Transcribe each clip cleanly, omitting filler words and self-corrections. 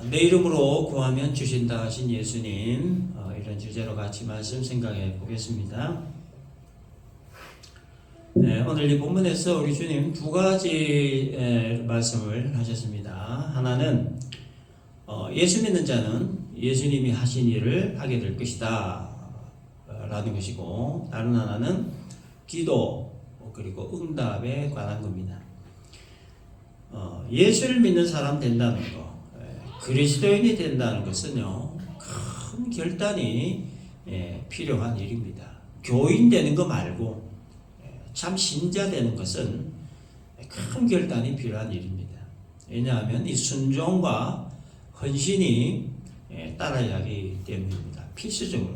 내 이름으로 구하면 주신다 하신 예수님, 이런 주제로 같이 말씀 생각해 보겠습니다. 네, 오늘 이 본문에서 우리 주님 두 가지 말씀을 하셨습니다. 하나는 예수 믿는 자는 예수님이 하신 일을 하게 될 것이다 라는 것이고, 다른 하나는 기도 그리고 응답에 관한 겁니다. 예수를 믿는 사람 된다는 것, 그리스도인이 된다는 것은요, 큰 결단이 필요한 일입니다. 교인 되는 거 말고 참 신자 되는 것은 큰 결단이 필요한 일입니다. 왜냐하면 이 순종과 헌신이 따라야 하기 때문입니다. 필수적으로.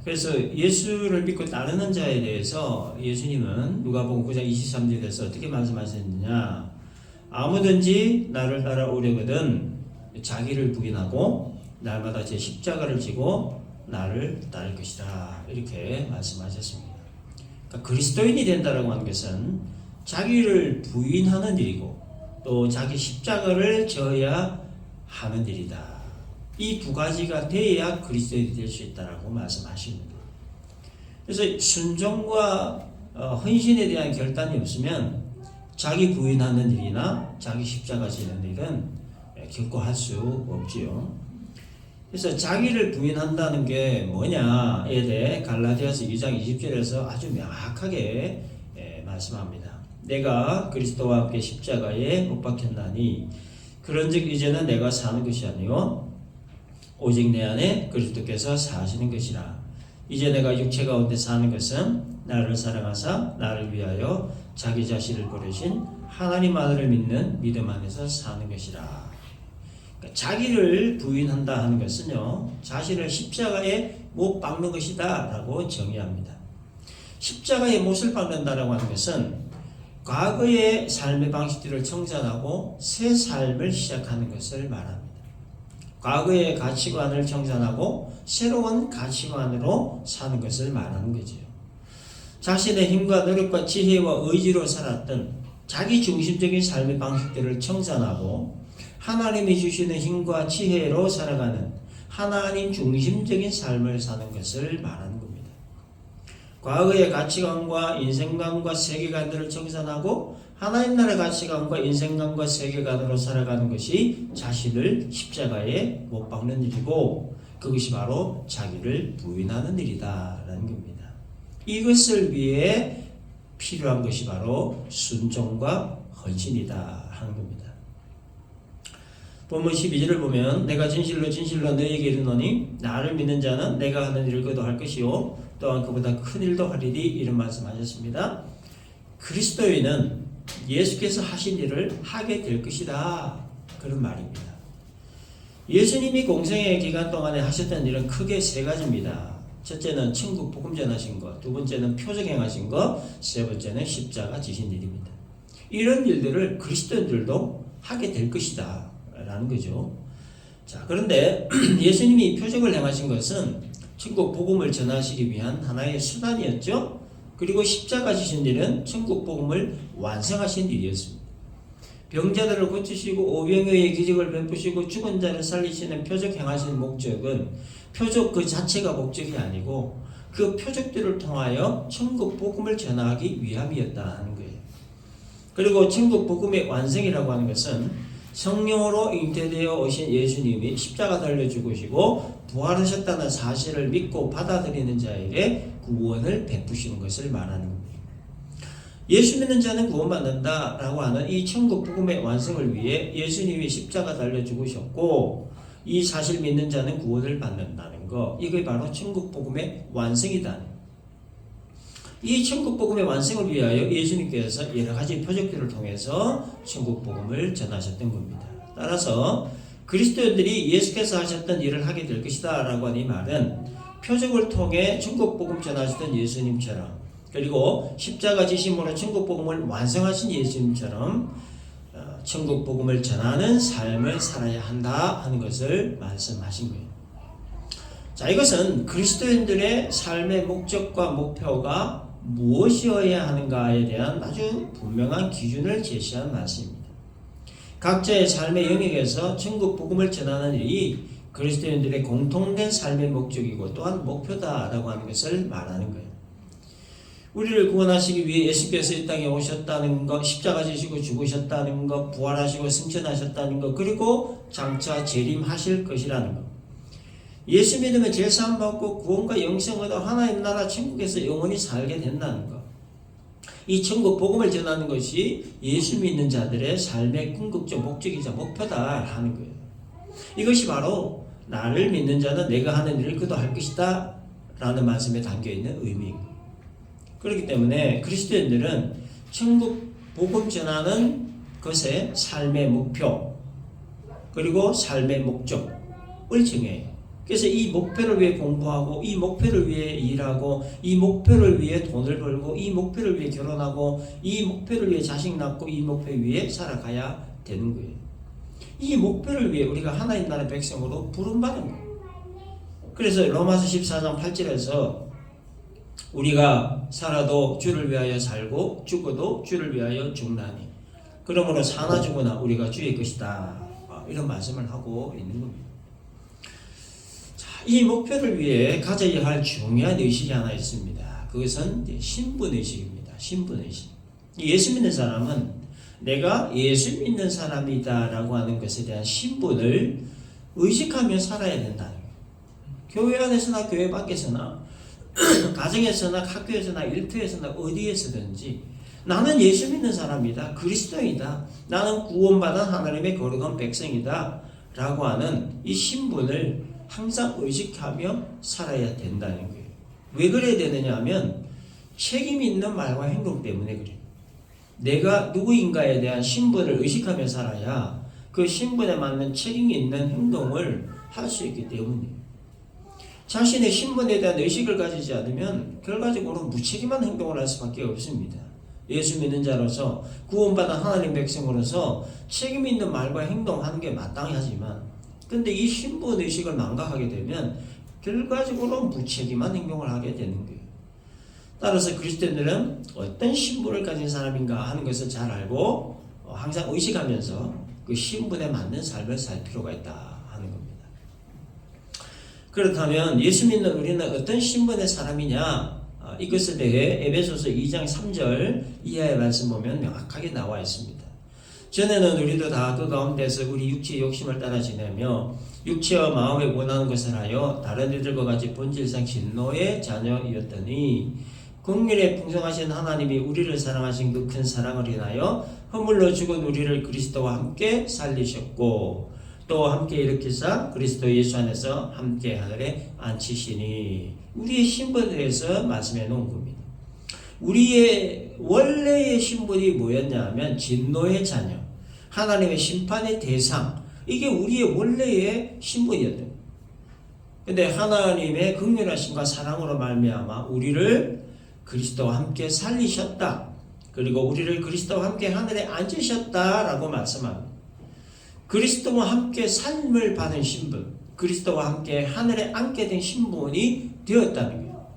그래서 예수를 믿고 따르는 자에 대해서 예수님은 누가복음 9장 23절에서 어떻게 말씀하셨느냐, 아무든지 나를 따라오려거든 자기를 부인하고 날마다 제 십자가를 지고 나를 따를 것이다, 이렇게 말씀하셨습니다. 그러니까 그리스도인이 된다라고 하는 것은 자기를 부인하는 일이고 또 자기 십자가를 져야 하는 일이다. 이 두 가지가 돼야 그리스도인이 될 수 있다라고 말씀하십니다. 그래서 순종과 헌신에 대한 결단이 없으면 자기 부인하는 일이나 자기 십자가 지는 일은 결코 할 수 없지요. 그래서 자기를 부인한다는 게 뭐냐에 대해 갈라디아서 2장 20절에서 아주 명확하게 말씀합니다. 내가 그리스도와 함께 십자가에 못 박혔나니 그런즉 이제는 내가 사는 것이 아니요 오직 내 안에 그리스도께서 사시는 것이라. 이제 내가 육체 가운데 사는 것은 나를 사랑하사 나를 위하여 자기 자신을 버리신 하나님 아들을 믿는 믿음 안에서 사는 것이라. 그러니까 자기를 부인한다 하는 것은요, 자신을 십자가에 못 박는 것이다 라고 정의합니다. 십자가에 못을 박는다라고 하는 것은 과거의 삶의 방식들을 청산하고 새 삶을 시작하는 것을 말합니다. 과거의 가치관을 청산하고 새로운 가치관으로 사는 것을 말하는 거지요. 자신의 힘과 노력과 지혜와 의지로 살았던 자기 중심적인 삶의 방식들을 청산하고 하나님이 주시는 힘과 지혜로 살아가는 하나님 중심적인 삶을 사는 것을 말하는 겁니다. 과거의 가치관과 인생관과 세계관들을 청산하고 하나님 나라의 가치관과 인생관과 세계관으로 살아가는 것이 자신을 십자가에 못 박는 일이고, 그것이 바로 자기를 부인하는 일이다라는 겁니다. 이것을 위해 필요한 것이 바로 순종과 헌신이다 하는 겁니다. 본문 12절을 보면 내가 진실로 진실로 너희에게 이르노니 나를 믿는 자는 내가 하는 일을 그도 할 것이요 또한 그보다 큰 일도 하리니, 이런 말씀하셨습니다. 그리스도인은 예수께서 하신 일을 하게 될 것이다, 그런 말입니다. 예수님이 공생의 기간 동안에 하셨던 일은 크게 세 가지입니다. 첫째는 천국 복음 전하신 것, 두 번째는 표적 행하신 것, 세 번째는 십자가 지신 일입니다. 이런 일들을 그리스도인들도 하게 될 것이다 라는 거죠. 자, 그런데 예수님이 표적을 행하신 것은 천국 복음을 전하시기 위한 하나의 수단이었죠. 그리고 십자가 지신 일은 천국 복음을 완성하신 일이었습니다. 병자들을 고치시고 오병이어의 기적을 베푸시고 죽은 자를 살리시는 표적 행하신 목적은 표적 그 자체가 목적이 아니고 그 표적들을 통하여 천국 복음을 전하기 위함이었다는 거예요. 그리고 천국 복음의 완성이라고 하는 것은 성령으로 잉태되어 오신 예수님이 십자가 달려 죽으시고 부활하셨다는 사실을 믿고 받아들이는 자에게 구원을 베푸시는 것을 말하는 겁니다. 예수 믿는 자는 구원받는다 라고 하는 이 천국 복음의 완성을 위해 예수님이 십자가 달려 죽으셨고, 이 사실 믿는 자는 구원을 받는다는 것, 이게 바로 천국 복음의 완성이다. 이 천국 복음의 완성을 위하여 예수님께서 여러 가지 표적들을 통해서 천국 복음을 전하셨던 겁니다. 따라서 그리스도인들이 예수께서 하셨던 일을 하게 될 것이다 라고 하는 이 말은 표적을 통해 천국 복음 전하셨던 예수님처럼, 그리고 십자가 지심으로 천국 복음을 완성하신 예수님처럼 천국 복음을 전하는 삶을 살아야 한다 하는 것을 말씀하신 거예요. 자, 이것은 그리스도인들의 삶의 목적과 목표가 무엇이어야 하는가에 대한 아주 분명한 기준을 제시한 말씀입니다. 각자의 삶의 영역에서 천국 복음을 전하는 일이 그리스도인들의 공통된 삶의 목적이고 또한 목표다라고 하는 것을 말하는 거예요. 우리를 구원하시기 위해 예수께서 이 땅에 오셨다는 것, 십자가 지시고 죽으셨다는 것, 부활하시고 승천하셨다는 것, 그리고 장차 재림하실 것이라는 것. 예수 믿으면 제사함 받고 구원과 영생을 얻어 하나님 나라 천국에서 영원히 살게 된다는 것. 이 천국 복음을 전하는 것이 예수 믿는 자들의 삶의 궁극적 목적이자 목표다 하는 거예요. 이것이 바로 나를 믿는 자는 내가 하는 일을 그도 할 것이다 라는 말씀에 담겨있는 의미입니다. 그렇기 때문에 그리스도인들은 천국 복음 전하는 것의 삶의 목표 그리고 삶의 목적을 정해요. 그래서 이 목표를 위해 공부하고 이 목표를 위해 일하고 이 목표를 위해 돈을 벌고 이 목표를 위해 결혼하고 이 목표를 위해 자식 낳고 이 목표를 위해 살아가야 되는 거예요. 이 목표를 위해 우리가 하나님 나라 백성으로 부름받은 거예요. 그래서 로마서 14장 8절에서 우리가 살아도 주를 위하여 살고 죽어도 주를 위하여 죽나니 그러므로 사나 죽으나 우리가 주의 것이다. 이런 말씀을 하고 있는 겁니다. 자, 이 목표를 위해 가져야 할 중요한 의식이 하나 있습니다. 그것은 신분의식입니다. 신분의식. 예수 믿는 사람은 내가 예수 믿는 사람이다라고 하는 것에 대한 신분을 의식하며 살아야 된다는 거예요. 교회 안에서나 교회 밖에서나 가정에서나 학교에서나 일터에서나 어디에서든지 나는 예수 믿는 사람이다. 그리스도이다. 나는 구원받은 하나님의 거룩한 백성이다. 라고 하는 이 신분을 항상 의식하며 살아야 된다는 거예요. 왜 그래야 되느냐 하면 책임 있는 말과 행동 때문에 그래요. 내가 누구인가에 대한 신분을 의식하며 살아야 그 신분에 맞는 책임 있는 행동을 할 수 있기 때문이에요. 자신의 신분에 대한 의식을 가지지 않으면 결과적으로 무책임한 행동을 할 수밖에 없습니다. 예수 믿는 자로서 구원받은 하나님 백성으로서 책임 있는 말과 행동하는 게 마땅하지만 근데 이 신분 의식을 망각하게 되면 결과적으로 무책임한 행동을 하게 되는 거예요. 따라서 그리스도인들은 어떤 신분을 가진 사람인가 하는 것을 잘 알고 항상 의식하면서 그 신분에 맞는 삶을 살 필요가 있다 하는 겁니다. 그렇다면 예수 믿는 우리는 어떤 신분의 사람이냐? 이것에 대해 에베소서 2장 3절 이하의 말씀 보면 명확하게 나와 있습니다. 전에는 우리도 다 그 가운데서 우리 육체의 욕심을 따라 지내며 육체와 마음에 원하는 것을 하여 다른 이들과 같이 본질상 진노의 자녀이었더니 긍휼에 풍성하신 하나님이 우리를 사랑하신 그 큰 사랑을 인하여 허물로 죽은 우리를 그리스도와 함께 살리셨고 또 함께 일으키사 그리스도 예수 안에서 함께 하늘에 앉히시니 우리의 신분에 대해서 말씀해 놓은 겁니다. 우리의 원래의 신분이 뭐였냐 하면 진노의 자녀, 하나님의 심판의 대상, 이게 우리의 원래의 신분이었대요. 근데 하나님의 긍휼하심과 사랑으로 말미암아 우리를 그리스도와 함께 살리셨다. 그리고 우리를 그리스도와 함께 하늘에 앉으셨다라고 말씀합니다. 그리스도와 함께 삶을 받은 신분, 그리스도와 함께 하늘에 앉게 된 신분이 되었다는 거예요.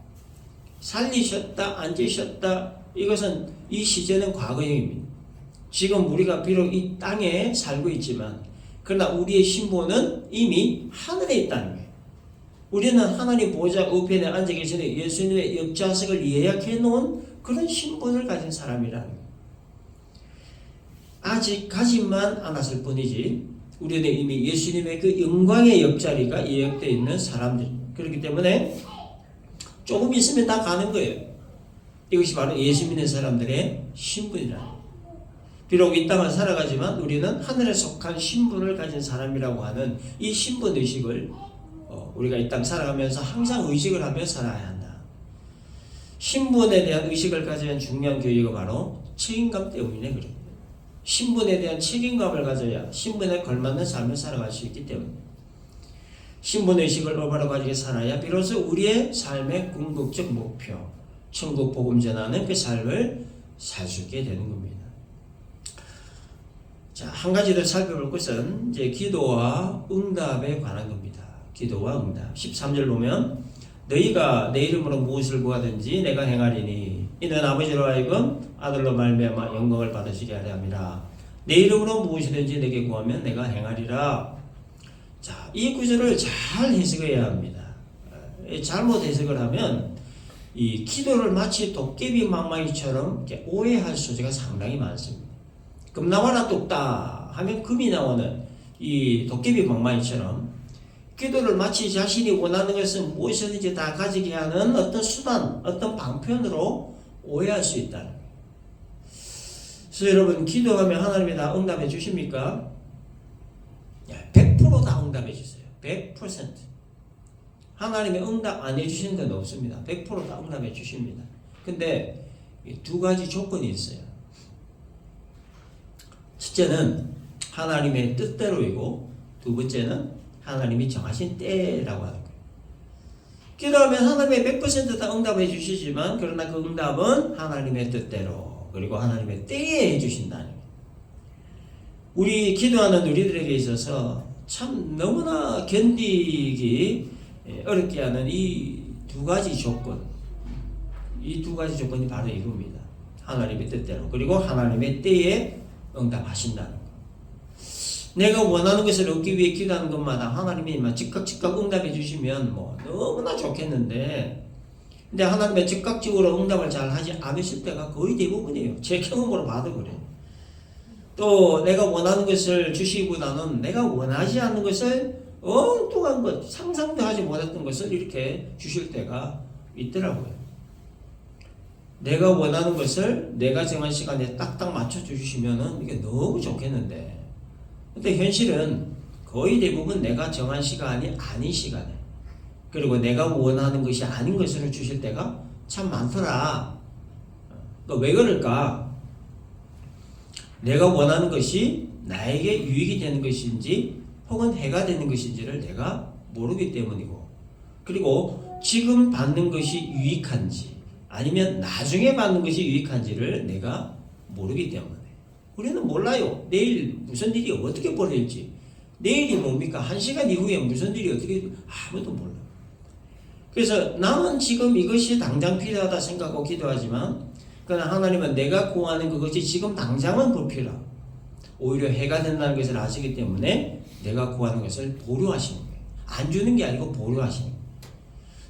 살리셨다, 앉으셨다, 이것은 이 시제는 과거형입니다. 지금 우리가 비록 이 땅에 살고 있지만 그러나 우리의 신분은 이미 하늘에 있다는 거예요. 우리는 하나님 보좌 우편에 앉아 계시는 예수님의 옆좌석을 예약해 놓은 그런 신분을 가진 사람이라는 거예요. 아직 가지만 않았을 뿐이지 우리는 이미 예수님의 그 영광의 옆자리가 예약되어 있는 사람들. 그렇기 때문에 조금 있으면 다 가는 거예요. 이것이 바로 예수 믿는 사람들의 신분이라는 거예요. 비록 이 땅을 살아가지만 우리는 하늘에 속한 신분을 가진 사람이라고 하는 이 신분의식을 우리가 이 땅 살아가면서 항상 의식을 하며 살아야 한다. 신분에 대한 의식을 가지는 중요한 교육이 바로 책임감 때문에 그래요. 신분에 대한 책임감을 가져야 신분에 걸맞는 삶을 살아갈 수 있기 때문에 신분의식을 올바로 가지게 살아야 비로소 우리의 삶의 궁극적 목표, 천국 복음 전하는 그 삶을 살 수 있게 되는 겁니다. 자, 한 가지 더 살펴볼 것은 이제 기도와 응답에 관한 겁니다. 기도와 응답. 13절 보면 너희가 내 이름으로 무엇을 구하든지 내가 행하리니 이는 아버지로 하여금 아들로 말미암아 영광을 받으시게 하려 함이라. 내 이름으로 무엇이든지 내게 구하면 내가 행하리라. 자, 이 구절을 잘 해석해야 합니다. 잘못 해석을 하면 이 기도를 마치 도깨비 망망이처럼 오해할 소지가 상당히 많습니다. 금 나와라 뚝딱 하면 금이 나오는 이 도깨비 망망이처럼 기도를 마치 자신이 원하는 것은 무엇이든지 다 가지게 하는 어떤 수단, 어떤 방편으로 오해할 수 있다는 거예요. 그래서 여러분, 기도하면 하나님이 다 응답해 주십니까? 100%다 응답해 주세요. 100%. 하나님의 응답 안 해주시는 건 없습니다. 100%다 응답해 주십니다. 근데 두 가지 조건이 있어요. 첫째는 하나님의 뜻대로이고, 두 번째는 하나님이 정하신 때라고 하는 거예요. 기도하면 하나님의 100%다 응답해 주시지만, 그러나 그 응답은 하나님의 뜻대로, 그리고 하나님의 때에 해주신다는 거예요. 우리 기도하는 우리들에게 있어서 참 너무나 견디기 어렵게 하는 이 두 가지 조건, 이 두 가지 조건이 바로 이겁니다. 하나님의 뜻대로, 그리고 하나님의 때에 응답하신다는 거. 내가 원하는 것을 얻기 위해 기도하는 것마다 하나님이 즉각 응답해 주시면 너무나 좋겠는데, 근데 하나님의 즉각적으로 응답을 잘 하지 않으실 때가 거의 대부분이에요. 제 경험으로 봐도 그래요. 또 내가 원하는 것을 주시기보다는 내가 원하지 않는 것을 엉뚱한 것, 상상도 하지 못했던 것을 이렇게 주실 때가 있더라고요. 내가 원하는 것을 내가 정한 시간에 딱딱 맞춰주시면 이게 너무 좋겠는데, 근데 현실은 거의 대부분 내가 정한 시간이 아닌 시간에, 그리고 내가 원하는 것이 아닌 것을 주실 때가 참 많더라. 왜 그럴까? 내가 원하는 것이 나에게 유익이 되는 것인지 혹은 해가 되는 것인지를 내가 모르기 때문이고, 그리고 지금 받는 것이 유익한지 아니면 나중에 받는 것이 유익한지를 내가 모르기 때문에. 우리는 몰라요. 내일 무슨 일이 어떻게 벌어질지. 내일이 뭡니까? 1시간 이후에 무슨 일이 어떻게, 아무도 몰라요. 그래서 나는 지금 이것이 당장 필요하다 생각하고 기도하지만, 그러나 하나님은 내가 구하는 그것이 지금 당장은 불필요하고 오히려 해가 된다는 것을 아시기 때문에 내가 구하는 것을 보류하시는 거예요. 안 주는 게 아니고 보류하시는 거예요.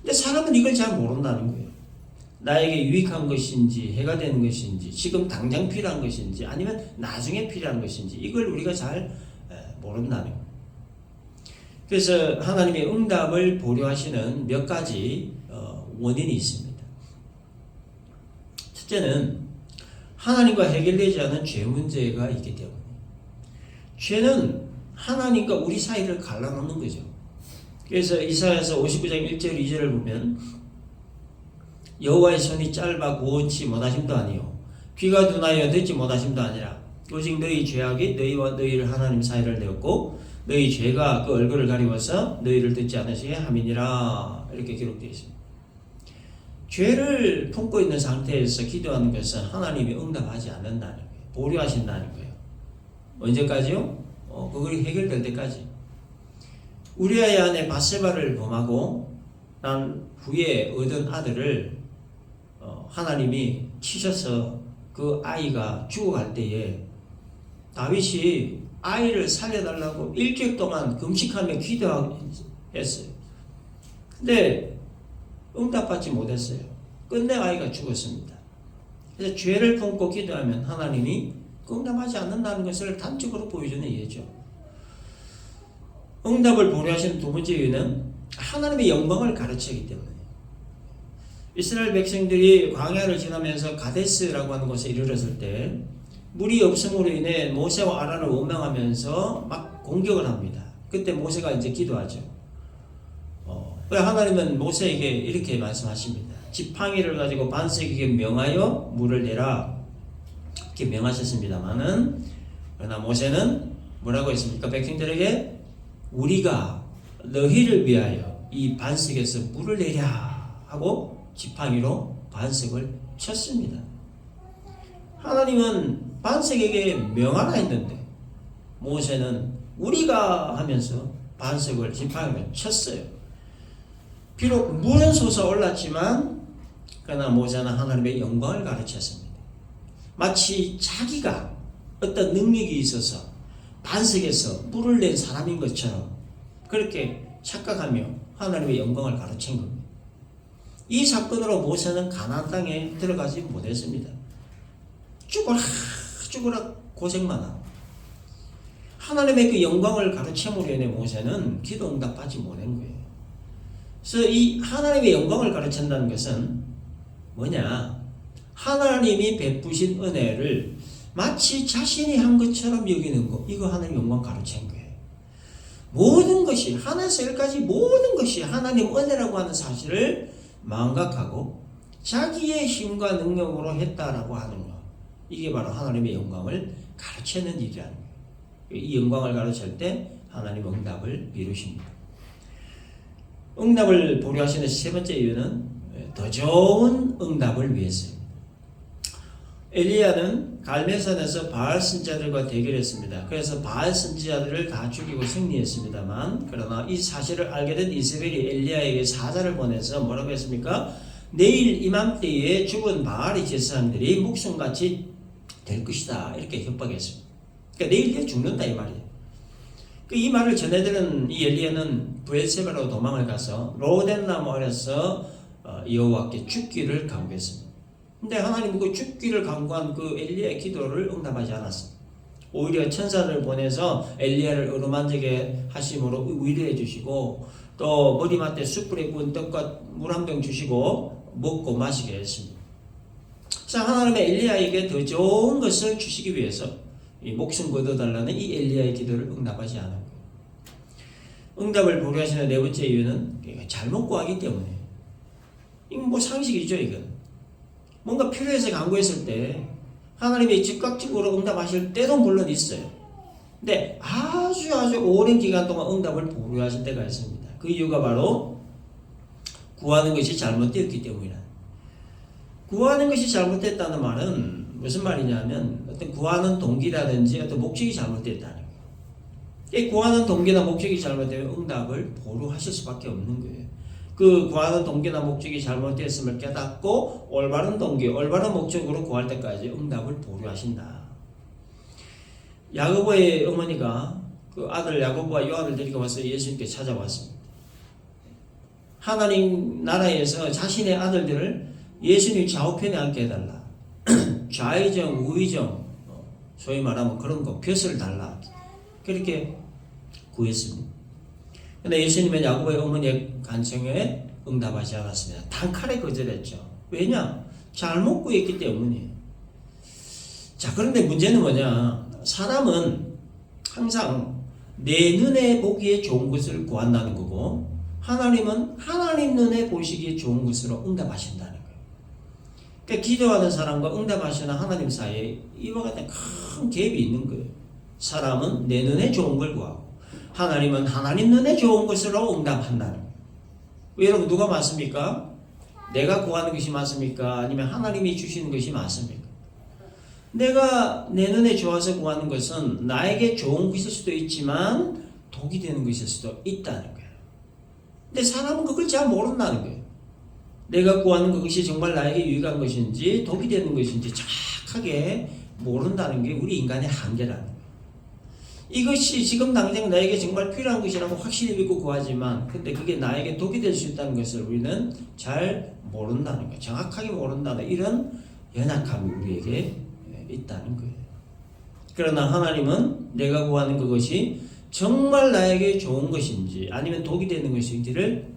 근데 사람은 이걸 잘 모른다는 거예요. 나에게 유익한 것인지 해가 되는 것인지 지금 당장 필요한 것인지 아니면 나중에 필요한 것인지 이걸 우리가 잘 모른다는 거예요. 그래서 하나님의 응답을 보류하시는 몇 가지 원인이 있습니다. 첫째는 하나님과 해결되지 않은 죄 문제가 있기 때문에. 죄는 하나님과 우리 사이를 갈라놓는 거죠. 그래서 이사야서 59장 1절 2절을 보면 여호와의 손이 짧아 구원치 못하심도 아니요 귀가 둔하여 듣지 못하심도 아니라 오직 너희 죄악이 너희와 너희를 하나님 사이를 내었고 너희 죄가 그 얼굴을 가리워서 너희를 듣지 않으시게 함이니라. 이렇게 기록되어 있습니다. 죄를 품고 있는 상태에서 기도하는 것은 하나님이 응답하지 않는다는 거예요. 보류하신다는 거예요. 언제까지요? 그걸이 해결될 때까지. 우리아의 아내 바세바를 범하고 난 후에 얻은 아들을 하나님이 치셔서 그 아이가 죽어갈 때에 다윗이 아이를 살려달라고 일주일 동안 금식하며 기도했어요. 근데 응답받지 못했어요. 끝내 아이가 죽었습니다. 그래서 죄를 품고 기도하면 하나님이 응답하지 않는다는 것을 단적으로 보여주는 예죠. 응답을 보류하시는 두 번째 이유는 하나님의 영광을 가르치기 때문에. 이스라엘 백성들이 광야를 지나면서 가데스라고 하는 곳에 이르렀을 때 물이 없음으로 인해 모세와 아론을 원망하면서 막 공격을 합니다. 그때 모세가 이제 기도하죠. 하나님은 모세에게 이렇게 말씀하십니다. 지팡이를 가지고 반석에게 명하여 물을 내라. 이렇게 명하셨습니다만은, 그러나 모세는 뭐라고 했습니까? 백성들에게 우리가 너희를 위하여 이 반석에서 물을 내랴 하고 지팡이로 반석을 쳤습니다. 하나님은 반석에게 명하라 했는데 모세는 우리가 하면서 반석을 지팡이로 쳤어요. 비록 물은 솟아올랐지만 그러나 모세는 하나님의 영광을 가르쳤습니다. 마치 자기가 어떤 능력이 있어서 반석에서 물을 낸 사람인 것처럼 그렇게 착각하며 하나님의 영광을 가로챈 겁니다. 이 사건으로 모세는 가나안 땅에 들어가지 못했습니다. 죽어라 고생만 하고 하나님의 그 영광을 가로챈으로 인해 모세는 기도 응답받지 못한 거예요. 그래서 이 하나님의 영광을 가로챈다는 것은 뭐냐? 하나님이 베푸신 은혜를 마치 자신이 한 것처럼 여기는 거. 이거 하나님 영광 가로챈 거예요. 모든 것이 하나에서 열까지 모든 것이 하나님 은혜라고 하는 사실을 망각하고 자기의 힘과 능력으로 했다라고 하는 것. 이게 바로 하나님의 영광을 가르치는 일이라는 거예요. 이 영광을 가르칠 때 하나님 응답을 이루십니다. 응답을 보류하시는 세 번째 이유는 더 좋은 응답을 위해서입니다. 엘리야는 갈멜산에서 바알 선지자들과 대결했습니다. 그래서 바알 선지자들을 다 죽이고 승리했습니다만, 그러나 이 사실을 알게 된 이세벨이 엘리야에게 사자를 보내서 뭐라고 했습니까? 내일 이맘때에 죽은 바알의 제사장들이 목숨같이 될 것이다, 이렇게 협박했습니다. 그러니까 내일 죽는다 이 말이에요. 이 말을 전해들은 이 엘리야는 브엘세바로 도망을 가서 로덴 나무 아래서 여호와께 죽기를 간구했습니다. 근데 하나님은 그 죽기를 간구한 그 엘리야의 기도를 응답하지 않았습니다. 오히려 천사를 보내서 엘리야를 어루만지게 하심으로 위로해 주시고, 또 머리맡에 숯불에 구운 떡과 물 한 병 주시고 먹고 마시게 했습니다. 그래서 하나님의 엘리야에게 더 좋은 것을 주시기 위해서 이 목숨 거둬달라는 이 엘리야의 기도를 응답하지 않은 거예요. 응답을 보류하시는 네 번째 이유는 잘못 구하기 때문에. 이건 뭐 상식이죠, 이건. 뭔가 필요해서 간구했을 때 하나님이 즉각적으로 응답하실 때도 물론 있어요. 근데 아주 오랜 기간 동안 응답을 보류하실 때가 있습니다. 그 이유가 바로 구하는 것이 잘못되었기 때문이다. 구하는 것이 잘못됐다는 말은 무슨 말이냐면 어떤 구하는 동기라든지 어떤 목적이 잘못됐다는 거예요. 이 구하는 동기나 목적이 잘못되면 응답을 보류하실 수밖에 없는 거예요. 그 구하는 동기나 목적이 잘못됐음을 깨닫고 올바른 동기, 올바른 목적으로 구할 때까지 응답을 보류하신다. 야고보의 어머니가 그 아들 야고보와 요한을 데리고 와서 예수님께 찾아왔습니다. 하나님 나라에서 자신의 아들들을 예수님 좌우편에 앉게 해달라. 좌의정, 우의정, 소위 말하면 그런 거, 벼슬을 달라. 그렇게 구했습니다. 그런데 예수님은 야고보의 어머니의 간청에 응답하지 않았습니다. 단칼에 거절했죠. 왜냐? 잘못 구했기 때문이에요. 자, 그런데 문제는 뭐냐? 사람은 항상 내 눈에 보기에 좋은 것을 구한다는 거고, 하나님은 하나님 눈에 보시기에 좋은 것으로 응답하신다는 거예요. 그러니까 기도하는 사람과 응답하시는 하나님 사이에 이와 같은 큰 갭이 있는 거예요. 사람은 내 눈에 좋은 걸 구하고 하나님은 하나님 눈에 좋은 것으로 응답한다는 거예요. 여러분, 누가 맞습니까? 내가 구하는 것이 맞습니까? 아니면 하나님이 주시는 것이 맞습니까? 내가 내 눈에 좋아서 구하는 것은 나에게 좋은 것일 수도 있지만 독이 되는 것일 수도 있다는 거예요. 근데 사람은 그걸 잘 모른다는 거예요. 내가 구하는 그것이 정말 나에게 유익한 것인지 독이 되는 것인지 정확하게 모른다는 게 우리 인간의 한계라는 거예요. 이것이 지금 당장 나에게 정말 필요한 것이라고 확실히 믿고 구하지만 근데 그게 나에게 독이 될 수 있다는 것을 우리는 잘 모른다는 거예요. 정확하게 모른다는 이런 연약함이 우리에게 있다는 거예요. 그러나 하나님은 내가 구하는 그것이 정말 나에게 좋은 것인지 아니면 독이 되는 것인지를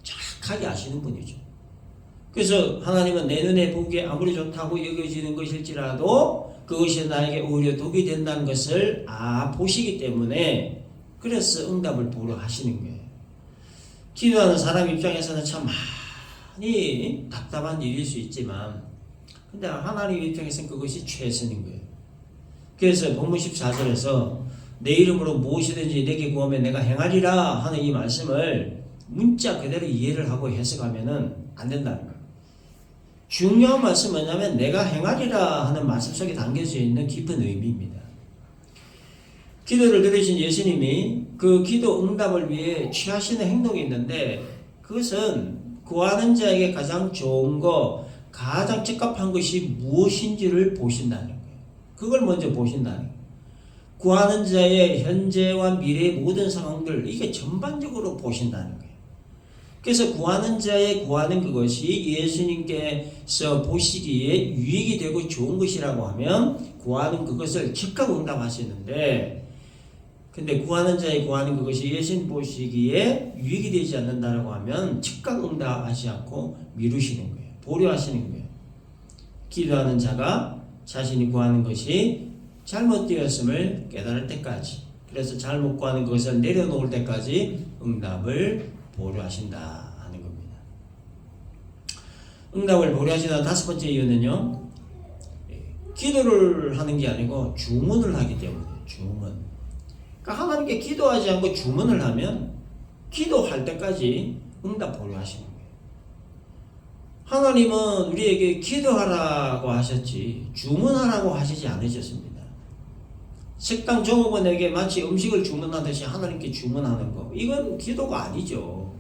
정확하게 아시는 분이죠. 그래서 하나님은 내 눈에 보기에 아무리 좋다고 여겨지는 것일지라도 그것이 나에게 오히려 독이 된다는 것을 보시기 때문에 그래서 응답을 보러 하시는 거예요. 기도하는 사람 입장에서는 참 많이 답답한 일일 수 있지만 근데 하나님 입장에서는 그것이 최선인 거예요. 그래서 본문 14절에서 내 이름으로 무엇이든지 내게 구하면 내가 행하리라 하는 이 말씀을 문자 그대로 이해를 하고 해석하면 안 된다는 거예요. 중요한 말씀은 뭐냐면 내가 행하리라 하는 말씀 속에 담겨져 있는 깊은 의미입니다. 기도를 들으신 예수님이 그 기도 응답을 위해 취하시는 행동이 있는데 그것은 구하는 자에게 가장 좋은 거, 가장 적합한 것이 무엇인지를 보신다는 거예요. 그걸 보시고 그 응답을 받으시는 거예요. 그래서 하나님은 내 눈에 보기에 좋은 것을 구하라. 하나님은 하나님 눈에 좋은 것을 응답한다는 거예요. 그걸 먼저 보신다는 거예요. 구하는 자의 현재와 미래의 모든 상황들 이게 전반적으로 보신다는 거예요. 그래서 구하는 자의 구하는 그것이 예수님께서 보시기에 유익이 되고 좋은 것이라고 하면 구하는 그것을 즉각 응답하시는데, 근데 구하는 자의 구하는 그것이 예수님 보시기에 유익이 되지 않는다라고 하면 즉각 응답하지 않고 미루시는 거예요. 보류하시는 거예요. 기도하는 자가 자신이 구하는 것이 잘못되었음을 깨달을 때까지, 그래서 잘못 구하는 것을 내려놓을 때까지 응답을 보류하신다 하는 겁니다. 응답을 보류하시는 다섯 번째 이유는요, 기도를 하는 게 아니고 주문을 하기 때문이에요. 주문. 그러니까 하나님께 기도하지 않고 주문을 하면 기도할 때까지 응답 보류하시는 거예요. 하나님은 우리에게 기도하라고 하셨지 주문하라고 하시지 않으셨습니다. 식당 종업원에게 마치 음식을 주문하듯이 하나님께 주문하는 거, 이건 기도가 아니죠.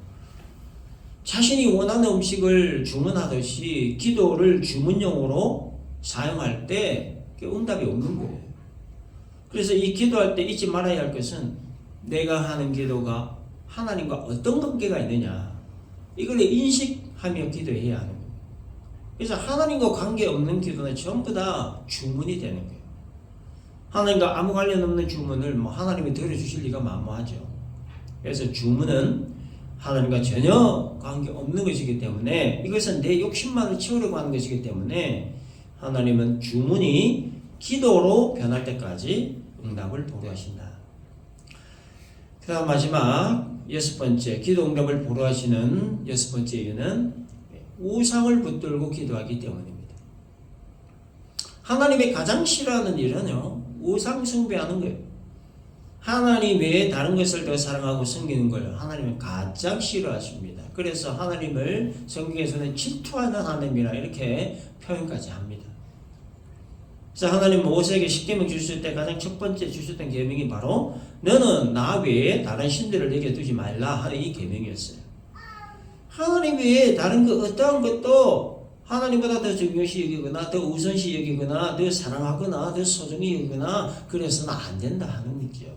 자신이 원하는 음식을 주문하듯이 기도를 주문용으로 사용할 때 응답이 없는 거예요. 그래서 이 기도할 때 잊지 말아야 할 것은 내가 하는 기도가 하나님과 어떤 관계가 있느냐, 이걸 인식하며 기도해야 하는 거예요. 그래서 하나님과 관계없는 기도는 전부 다 주문이 되는 거예요. 하나님과 아무 관련 없는 주문을 하나님이 들어주실 리가 만무하죠. 그래서 주문은 하나님과 전혀 관계없는 것이기 때문에, 이것은 내 욕심만을 채우려고 하는 것이기 때문에 하나님은 주문이 기도로 변할 때까지 응답을 보류하신다. 그 다음 마지막 여섯 번째, 기도 응답을 보류하시는 여섯 번째 이유는 우상을 붙들고 기도하기 때문입니다. 하나님이 가장 싫어하는 일은요, 우상 숭배하는 거예요. 하나님 외에 다른 것을 더 사랑하고 섬기는 걸 하나님은 가장 싫어하십니다. 그래서 하나님을 성경에서는 질투하는 하나님이라 이렇게 표현까지 합니다. 그래서 하나님 모세에게 십계명 주실 때 가장 첫 번째 주셨던 계명이 바로 너는 나 외에 다른 신들을 내게 두지 말라 하는 이 계명이었어요. 하나님 외에 다른 그 어떠한 것도 하나님보다 더 중요시 여기거나 더 우선시 여기거나 더 사랑하거나 더 소중히 여기거나 그래서는 안 된다 하는 거죠.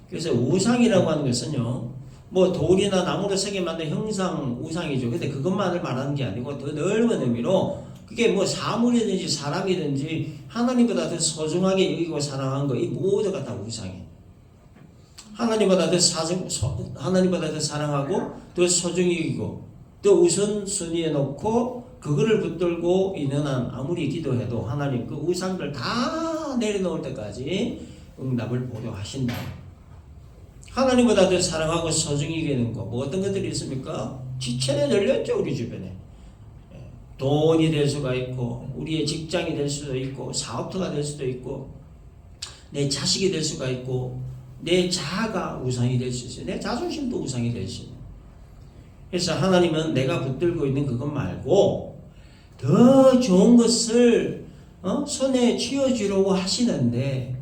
그래서 우상이라고 하는 것은요, 뭐 돌이나 나무로 새겨 만든 형상 우상이죠. 근데 그것만을 말하는 게 아니고 더 넓은 의미로 그게 뭐 사물이든지 사람이든지 하나님보다 더 소중하게 여기고 사랑한 거, 이 모두가 다 우상이에요. 하나님보다 더 사랑하고 더 소중히 여기고 더 우선순위에 놓고 그거를 붙들고 있는 한 아무리 기도해도 하나님 그 우상들 다 내려놓을 때까지 응답을 보류하신다. 하나님보다 더 사랑하고 소중히 여기는 거, 뭐 어떤 것들이 있습니까? 지천에 널렸죠, 우리 주변에. 돈이 될 수가 있고, 우리의 직장이 될 수도 있고, 사업터가 될 수도 있고, 내 자식이 될 수가 있고, 내 자아가 우상이 될 수 있어요. 내 자존심도 우상이 될 수 있어요. 그래서 하나님은 내가 붙들고 있는 그것 말고 더 좋은 것을 손에 쥐어주려고 하시는데,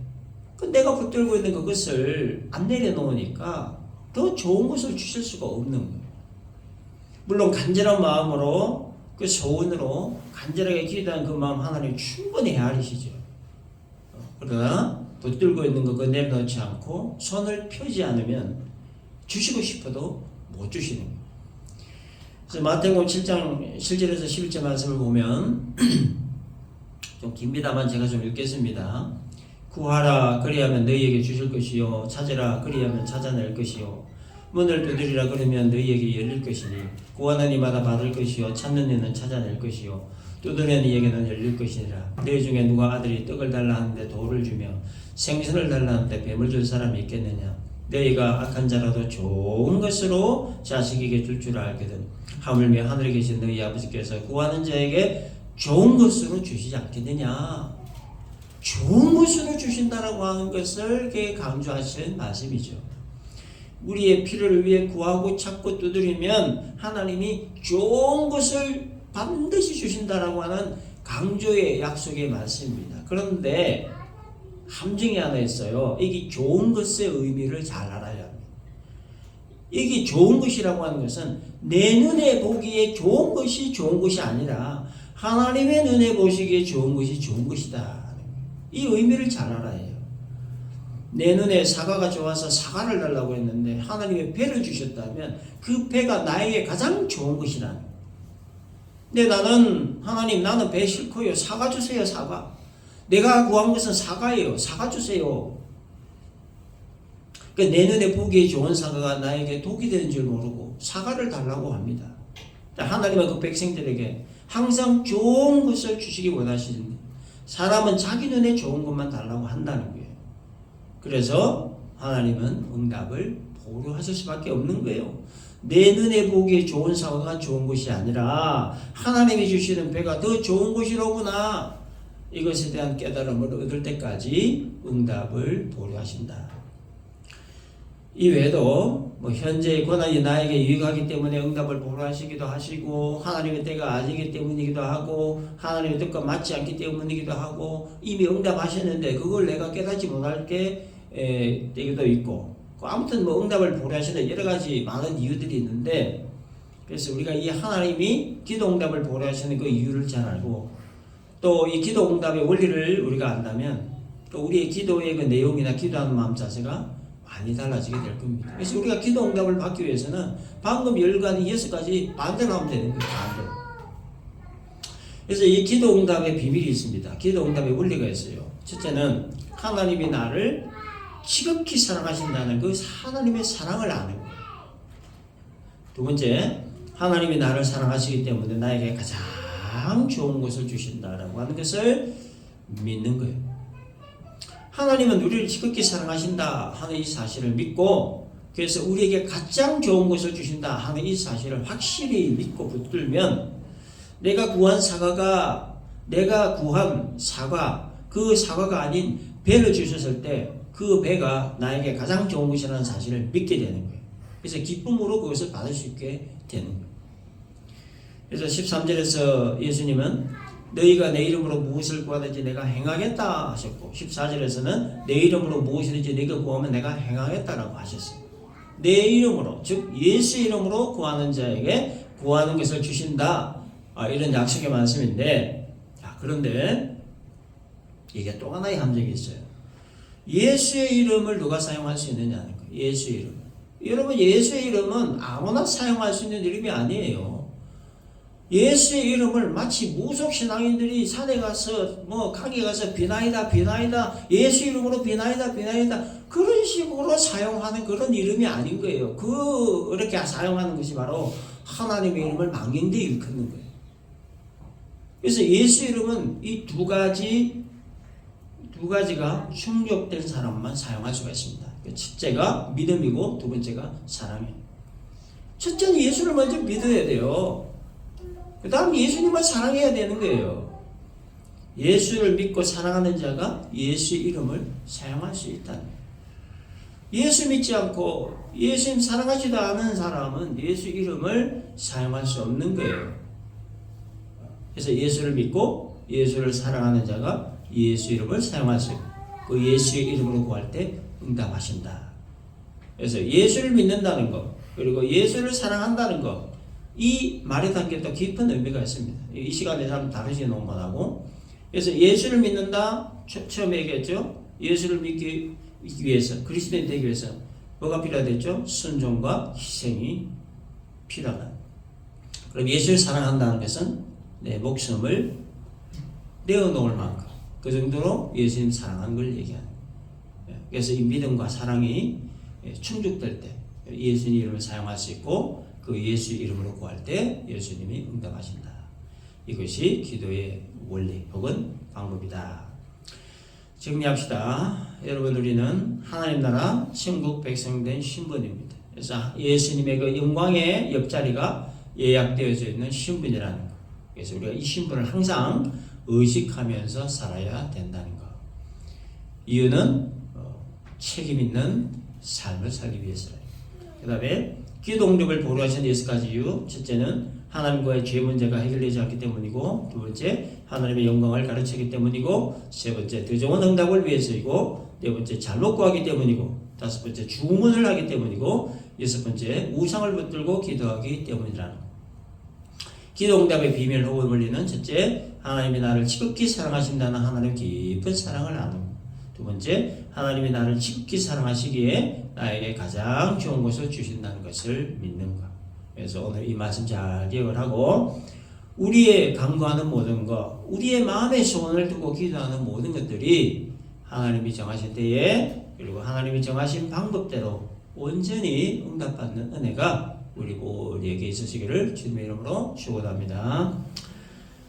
내가 붙들고 있는 그것을 안 내려놓으니까 더 좋은 것을 주실 수가 없는 거예요. 물론 간절한 마음으로 그 소원으로 간절하게 기도한 그 마음 하나님 충분히 헤아리시죠. 그러나 붙들고 있는 거 그거 내려놓지 않고 손을 펴지 않으면 주시고 싶어도 못 주시는 거예요. 그래서 마태복음 7장 7절에서 11절 말씀을 보면 좀 깁니다만 제가 좀 읽겠습니다. 구하라 그리하면 너희에게 주실 것이요, 찾으라 그리하면 찾아낼 것이요, 문을 두드리라 그러면 너희에게 열릴 것이니 구하는 이마다 받을 것이요, 찾는 이는 찾아낼 것이요, 두드리는 이에게는 열릴 것이니라. 너희 중에 누가 아들이 떡을 달라 하는데 돌을 주며 생선을 달라 하는데 뱀을 줄 사람이 있겠느냐. 너희가 악한 자라도 좋은 것으로 자식에게 줄 줄 알거든 하물며 하늘에 계신 너희 아버지께서 구하는 자에게 좋은 것으로 주시지 않겠느냐. 좋은 것으로 주신다라고 하는 것을 강조하시는 말씀이죠. 우리의 필요를 위해 구하고 찾고 두드리면 하나님이 좋은 것을 반드시 주신다라고 하는 강조의 약속의 말씀입니다. 그런데 함정이 하나 있어요. 이게 좋은 것의 의미를 잘 알아야 합니다. 이게 좋은 것이라고 하는 것은 내 눈에 보기에 좋은 것이 좋은 것이 아니라 하나님의 눈에 보시기에 좋은 것이 좋은 것이다. 이 의미를 잘 알아야 해요. 내 눈에 사과가 좋아서 사과를 달라고 했는데 하나님이 배를 주셨다면 그 배가 나에게 가장 좋은 것이라는 거예요. 근데 하나님 나는 배 싫고요. 사과 주세요. 사과. 내가 구한 것은 사과예요. 사과 주세요. 그러니까 내 눈에 보기에 좋은 사과가 나에게 독이 되는 줄 모르고 사과를 달라고 합니다. 하나님은 그 백성들에게 항상 좋은 것을 주시기 원하시는데 사람은 자기 눈에 좋은 것만 달라고 한다는 거예요. 그래서 하나님은 응답을 보류하실 수밖에 없는 거예요. 내 눈에 보기에 좋은 사과가 좋은 것이 아니라 하나님이 주시는 배가 더 좋은 것이로구나. 이것에 대한 깨달음을 얻을 때까지 응답을 보류하신다. 이외에도 현재의 고난이 나에게 유익하기 때문에 응답을 보류하시기도 하시고 하나님의 때가 아니기 때문이기도 하고 하나님의 뜻과 맞지 않기 때문이기도 하고 이미 응답하셨는데 그걸 내가 깨닫지 못할 때도 있고 아무튼 응답을 보류하시는 여러 가지 많은 이유들이 있는데 그래서 우리가 이 하나님이 기도 응답을 보류하시는 그 이유를 잘 알고 또 이 기도 응답의 원리를 우리가 안다면 또 우리의 기도의 그 내용이나 기도하는 마음 자세가 많이 달라지게 될 겁니다. 그래서 우리가 기도 응답을 받기 위해서는 방금 6가지 반대로 하면 되는 거예요. 반대로. 그래서 이 기도 응답의 비밀이 있습니다. 기도 응답의 원리가 있어요. 첫째는 하나님이 나를 지극히 사랑하신다는 그 하나님의 사랑을 아는 거예요. 두 번째, 하나님이 나를 사랑하시기 때문에 나에게 가장 좋은 것을 주신다라고 하는 것을 믿는 거예요. 하나님은 우리를 지극히 사랑하신다 하는 이 사실을 믿고 그래서 우리에게 가장 좋은 것을 주신다 하는 이 사실을 확실히 믿고 붙들면 내가 구한 사과 그 사과가 아닌 배를 주셨을 때 그 배가 나에게 가장 좋은 것이라는 사실을 믿게 되는 거예요. 그래서 기쁨으로 그것을 받을 수 있게 되는 거예요. 그래서 13절에서 예수님은 너희가 내 이름으로 무엇을 구하든지 내가 행하겠다 하셨고 14절에서는 내 이름으로 무엇이든지 네가 구하면 내가 행하겠다라고 하셨어요. 내 이름으로 즉 예수 이름으로 구하는 자에게 구하는 것을 주신다. 이런 약속의 말씀인데 그런데 이게 또 하나의 함정이 있어요. 예수의 이름을 누가 사용할 수 있느냐는 거예요. 예수의 이름. 여러분 예수의 이름은 아무나 사용할 수 있는 이름이 아니에요. 예수의 이름을 마치 무속신앙인들이 산에 가서 강에 가서 비나이다 예수 이름으로 비나이다 그런 식으로 사용하는 그런 이름이 아닌 거예요. 그렇게 사용하는 것이 바로 하나님의 이름을 망령되이 일컫는 거예요. 그래서 예수 이름은 이 두 가지가 충족된 사람만 사용할 수가 있습니다. 첫째가 믿음이고 두 번째가 사랑이에요. 첫째는 예수를 먼저 믿어야 돼요. 그 다음 예수님을 사랑해야 되는 거예요. 예수를 믿고 사랑하는 자가 예수의 이름을 사용할 수 있다는 거예요. 예수 믿지 않고 예수님 사랑하지도 않은 사람은 예수 이름을 사용할 수 없는 거예요. 그래서 예수를 믿고 예수를 사랑하는 자가 예수 이름을 사용할 수 있고 그 예수의 이름으로 구할 때 응답하신다. 그래서 예수를 믿는다는 것 그리고 예수를 사랑한다는 것 이 말에 담겨 또 깊은 의미가 있습니다. 이 시간에 참 다르게 논문하고 그래서 예수를 믿는다 처음에 얘기했죠. 예수를 믿기 위해서 그리스도인 되기 위해서 뭐가 필요하겠죠? 순종과 희생이 필요하다. 그럼 예수를 사랑한다는 것은 내 목숨을 내어놓을 만큼 그 정도로 예수님 사랑한 걸 얘기하는 거예요. 그래서 이 믿음과 사랑이 충족될 때 예수님 이름을 사용할 수 있고 그 예수 이름으로 구할 때 예수님이 응답하신다. 이것이 기도의 원리 혹은 방법이다. 정리합시다. 여러분 우리는 하나님 나라 천국 백성된 신분입니다. 그래서 예수님의 그 영광의 옆자리가 예약되어져 있는 신분이라는 것. 그래서 우리가 이 신분을 항상 의식하면서 살아야 된다는 것. 이유는 책임 있는 삶을 살기 위해서예요. 그 다음에 기도 응답을 보류하신 6가지 이유. 첫째는 하나님과의 죄 문제가 해결되지 않기 때문이고 두 번째 하나님의 영광을 가르치기 때문이고 세 번째 더 좋은 응답을 위해서이고 네 번째 잘못 구하기 때문이고 다섯 번째 주문을 하기 때문이고 여섯 번째 우상을 붙들고 기도하기 때문이라는 것. 기도응답의 비밀 혹은 원리는 첫째, 하나님이 나를 지극히 사랑하신다는 하나님의 깊은 사랑을 나누고, 두 번째, 하나님이 나를 지극히 사랑하시기에 나에게 가장 좋은 것을 주신다는 것을 믿는 것. 그래서 오늘 이 말씀 잘 기억을 하고, 우리의 간구하는 모든 것, 우리의 마음의 소원을 두고 기도하는 모든 것들이 하나님이 정하신 때에, 그리고 하나님이 정하신 방법대로 온전히 응답받는 은혜가 우리 모두에게 있으시기를 주님의 이름으로 축원합니다.